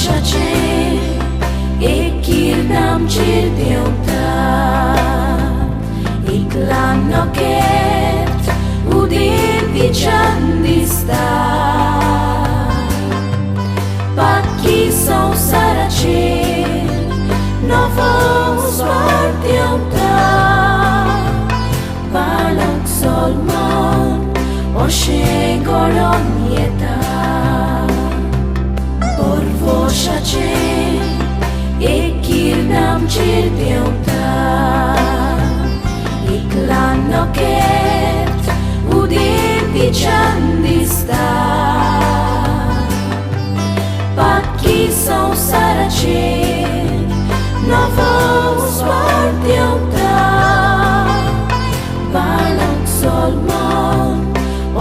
वर्षाचे कीर्तन चिरदेवता एकला नकेत उदेती चंदिस्ता Paki संसाराचेर नवो स्वार देवता बालक सलमान अशें घडोन येता वर्षाचे कीर्तन चिरदेवता एकला नकेत उदेती चंदिस्ता Paki संसाराचेर नवो स्वार देवता बालक सलमान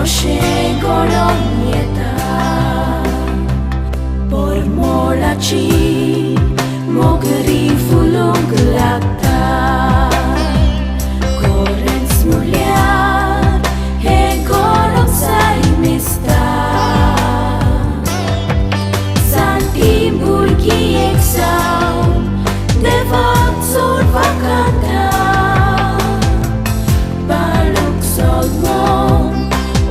अशें घडोन येता परमोळाची मोगरी फुलूंक लागता गोरेंच म्हणल्यार हें घोराक जाय दिसता जाणटी भुरगीं एक जावन देवाक चोरवा कांता बालक सलमान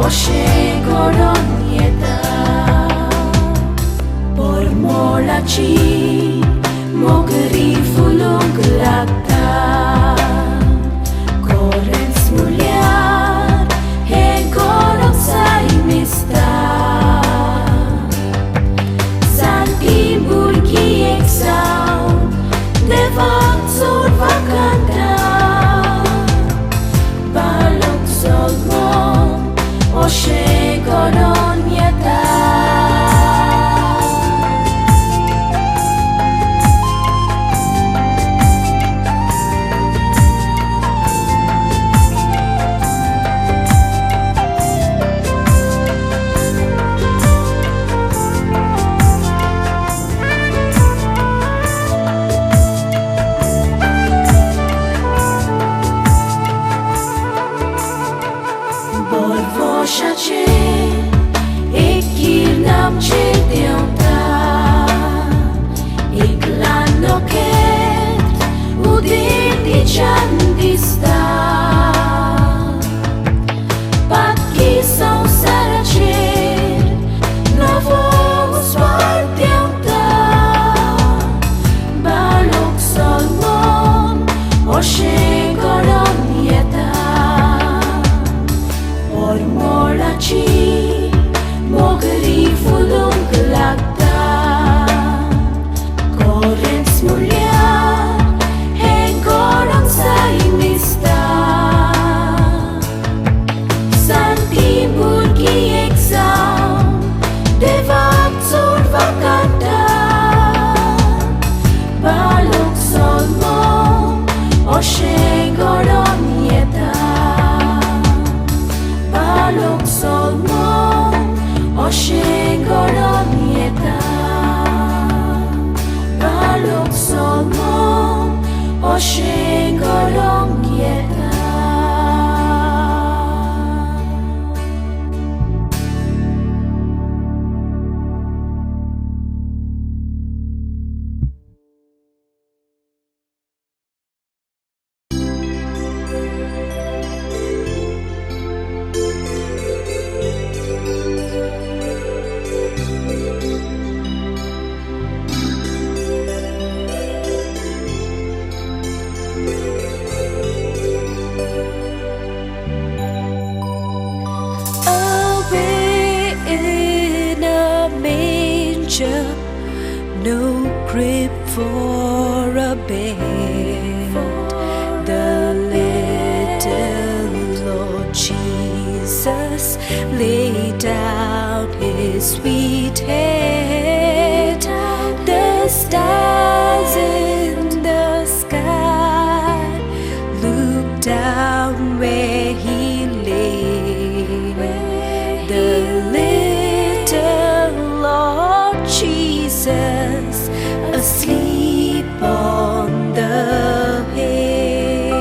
अशें घडोन येता परमोळाची मोगरी फुलूंक लागता गोरेंच म्हणल्यार हें घोराक जाय दिसता जाणटी भुरगीं एक जावन देवाक चोरवा कांता बालक सलमान अशें घडोन येता वर्षाचे कीर्तन चिरदेवता एकला नकेत उदेती चंदिस्ता Paki संसाराचेर नवो स्वार देवता बालक सलमान अशें घडोन येता परमोळाची मोगरी फुलूंक लागता गोरेंच म्हणल्यार हें घोराक जाय दिसता जाणटी भुरगीं एक जावन देवाक चोरवा कांता बालक सलमान अशें घडोन येता बालक सलमान अशें घडोन येता बालक सलमान अशें घडोन येता No crib for a bed. The little Lord Jesus laid down his sweet head. The stars in the sky look down where he lay. The little Lord Jesus asleep on the hay.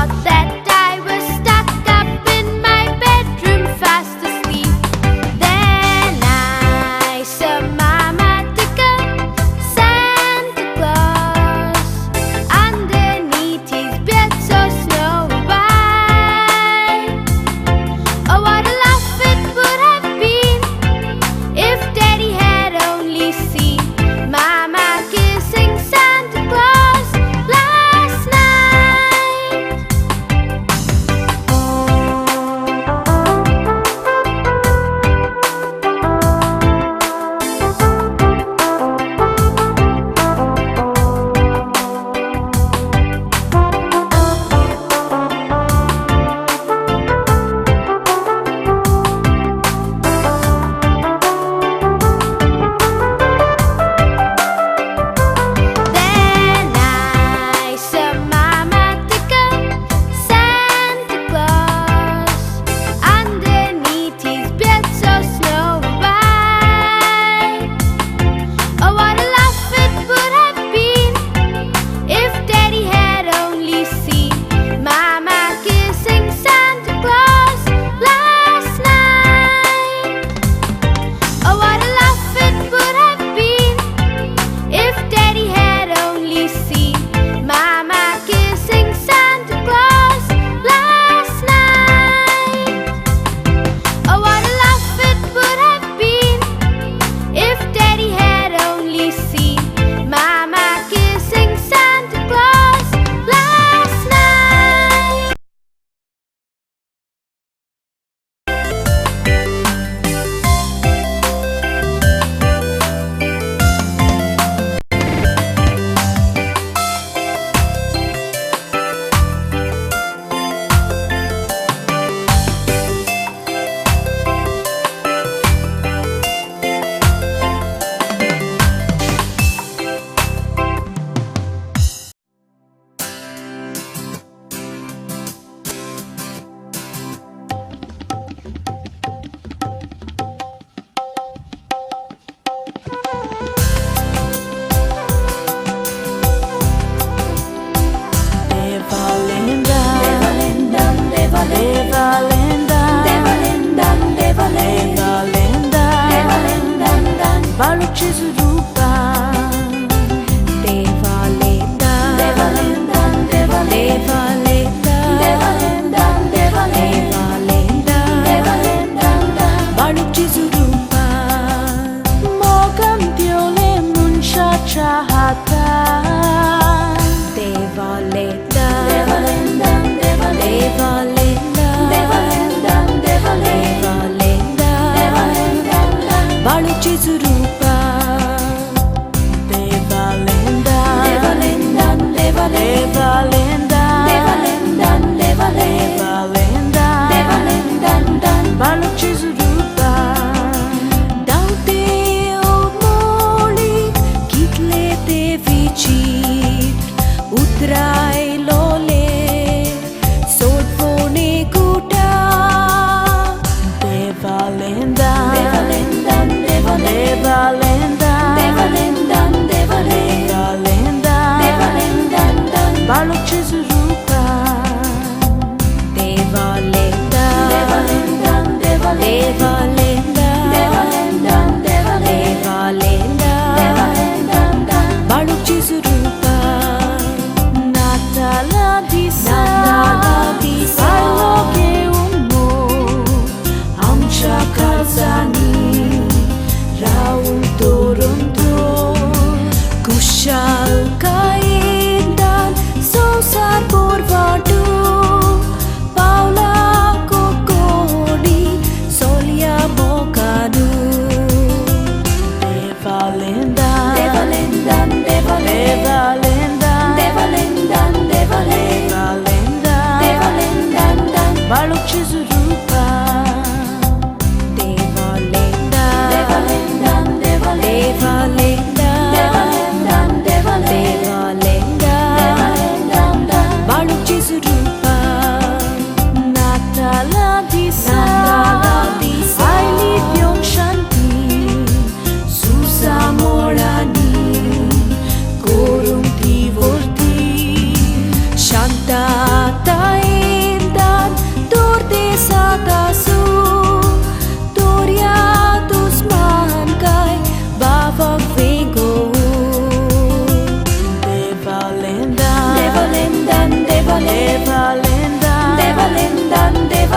thought that I was stuck up in my bedroom fast asleep. Then I saw Mama took a Santa Claus underneath his bed so snowy white. Oh, what a laugh it would have been if Daddy had only seen Mama kissing Santa Claus last night. Then I saw Mama took a Santa Claus underneath his bed so snowy white. Oh, what a laugh it would have been if Daddy had only seen Mama kissing Santa Claus last night. Oh, what a laugh it would have been if Daddy had only seen Mama kissing Santa Claus last night. Oh, what a laugh it would have been if Daddy had only seen Mama kissing Santa Claus last night. Baluchi Zurupa Devalenda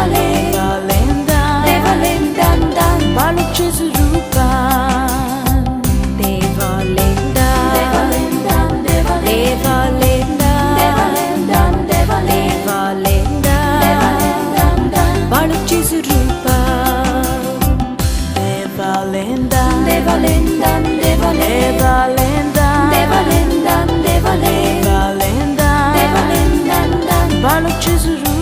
Devalendan Varlık çözürüpen Devalendan Varlık çözürüpen Devalendan Varlık çözürüpen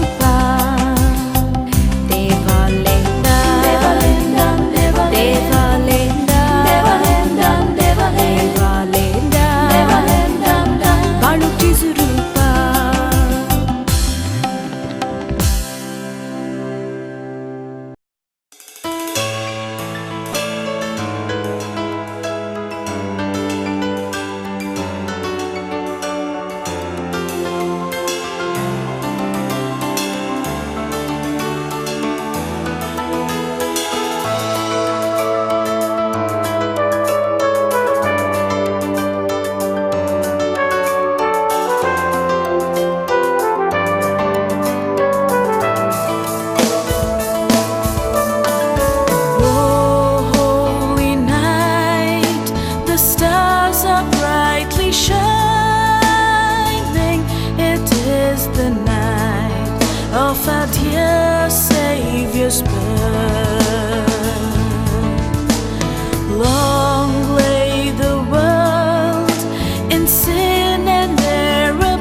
of our dear Savior's birth. Long lay the world in sin and error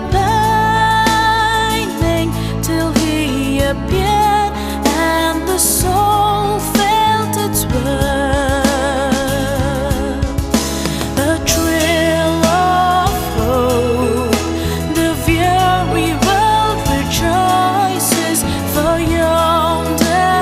pining, till He appeared and the soul felt its worth. A thrill of hope, the very world rejoices, for yonder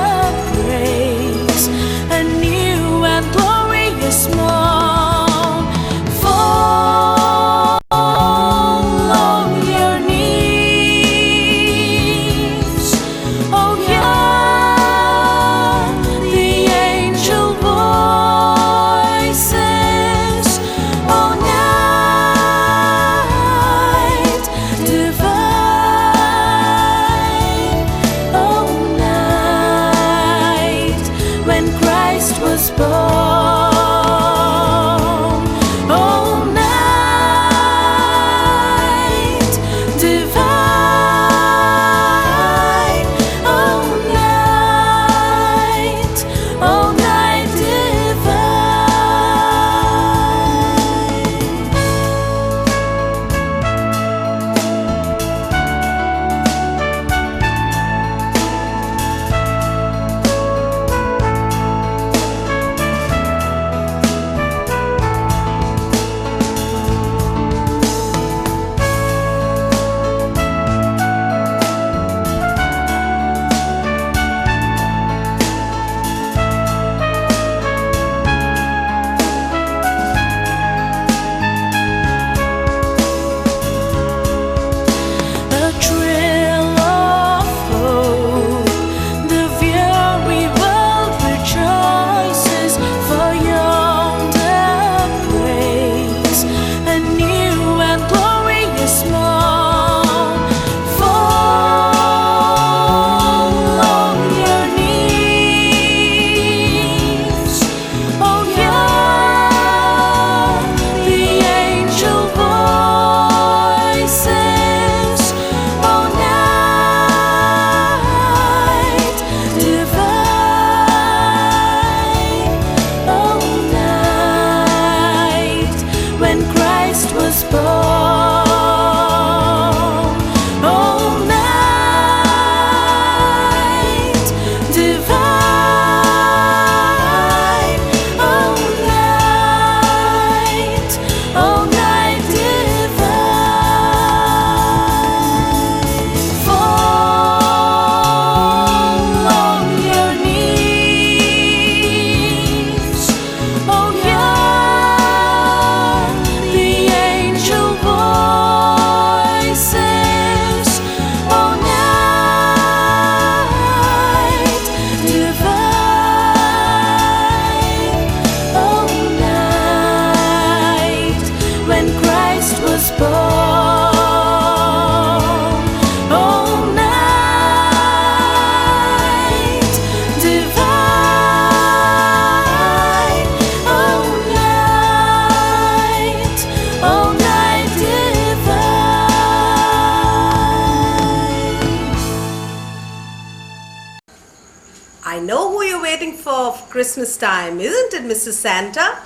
know who you're waiting for Christmas time, isn't it, Mr. Santa?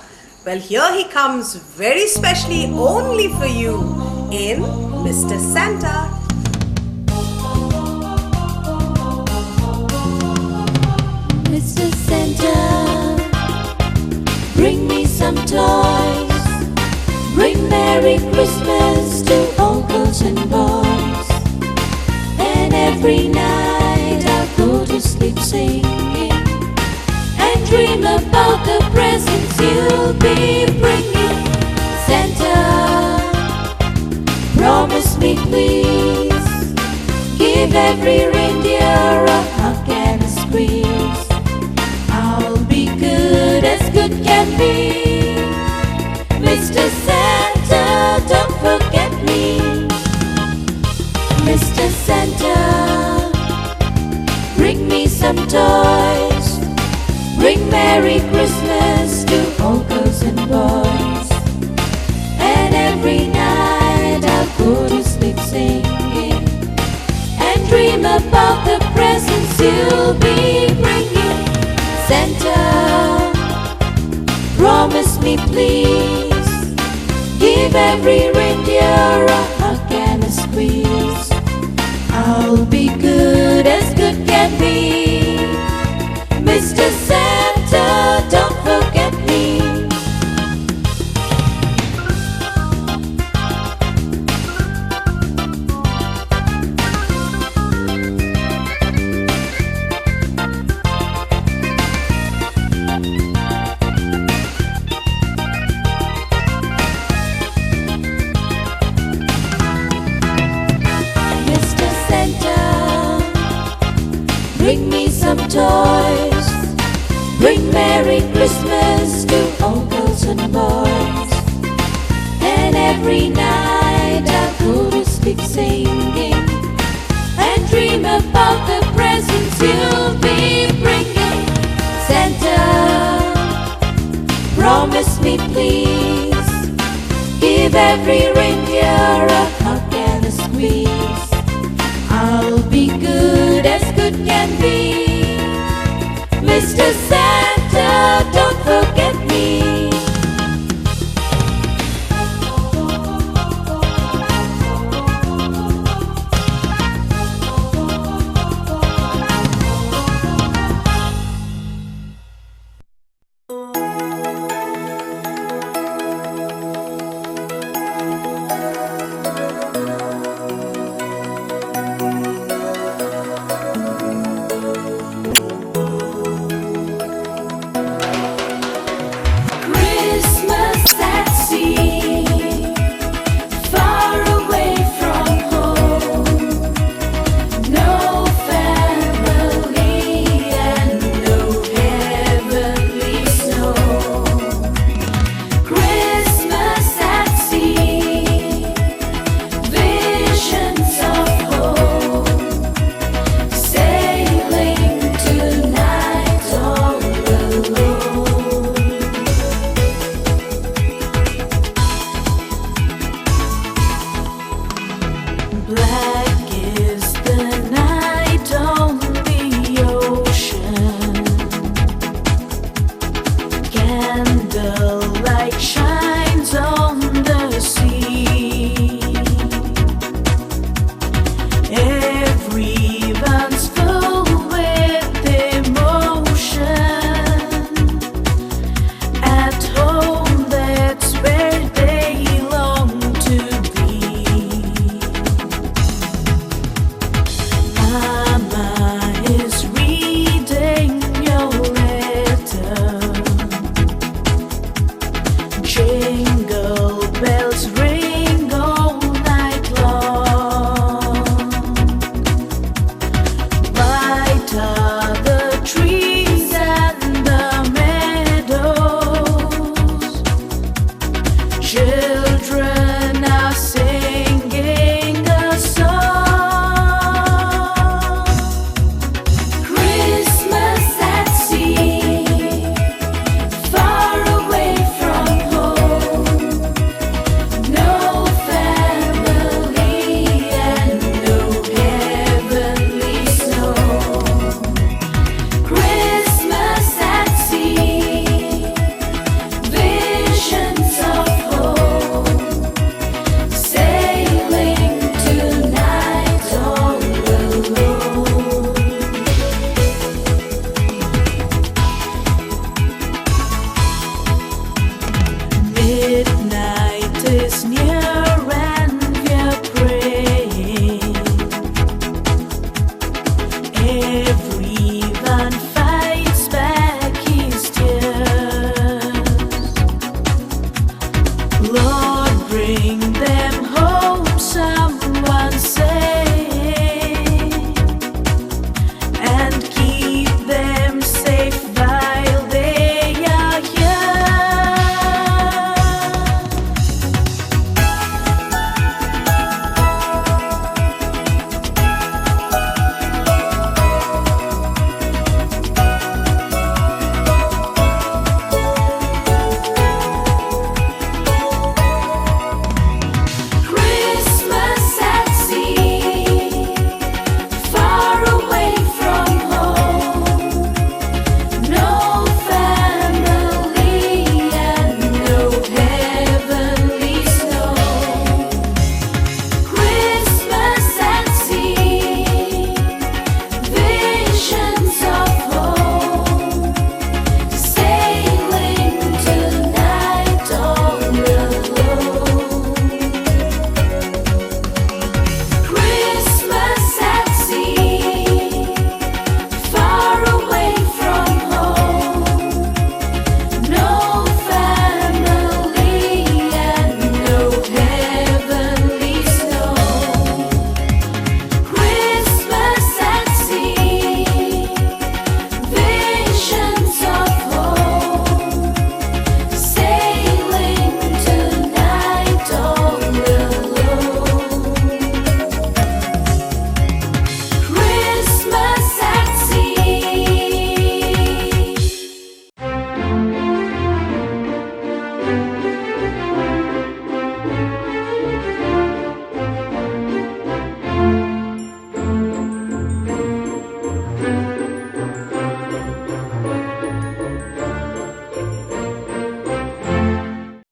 Well, here he comes very specially only for you in Mr. Santa. Mr. Santa, bring me some toys. Bring Merry Christmas to all girls and boys. And every night I'll go to sleep singing and dream about the presents you'll be bringing. Santa, promise me please, give every reindeer a hug and a squeeze. I'll be good as good can be. Mr. Santa, don't forget me. Mr. Santa, bring me some toys. Bring Merry Christmas to all girls and boys. And every night I'll go to sleep singing and dream about the presents you'll be bringing. Santa, promise me please, give every reindeer a hug and a squeeze. I'll be good as good can be. Mr. Santa, don't forget me. Mr. Santa, bring me some toys. Bring Merry Christmas to all girls and boys. And every night I'll go to sleep singing and dream about the presents you'll be bringing. Santa, promise me please, give every reindeer a hug and a squeeze. I'll be good as good can be. Mr. Santa,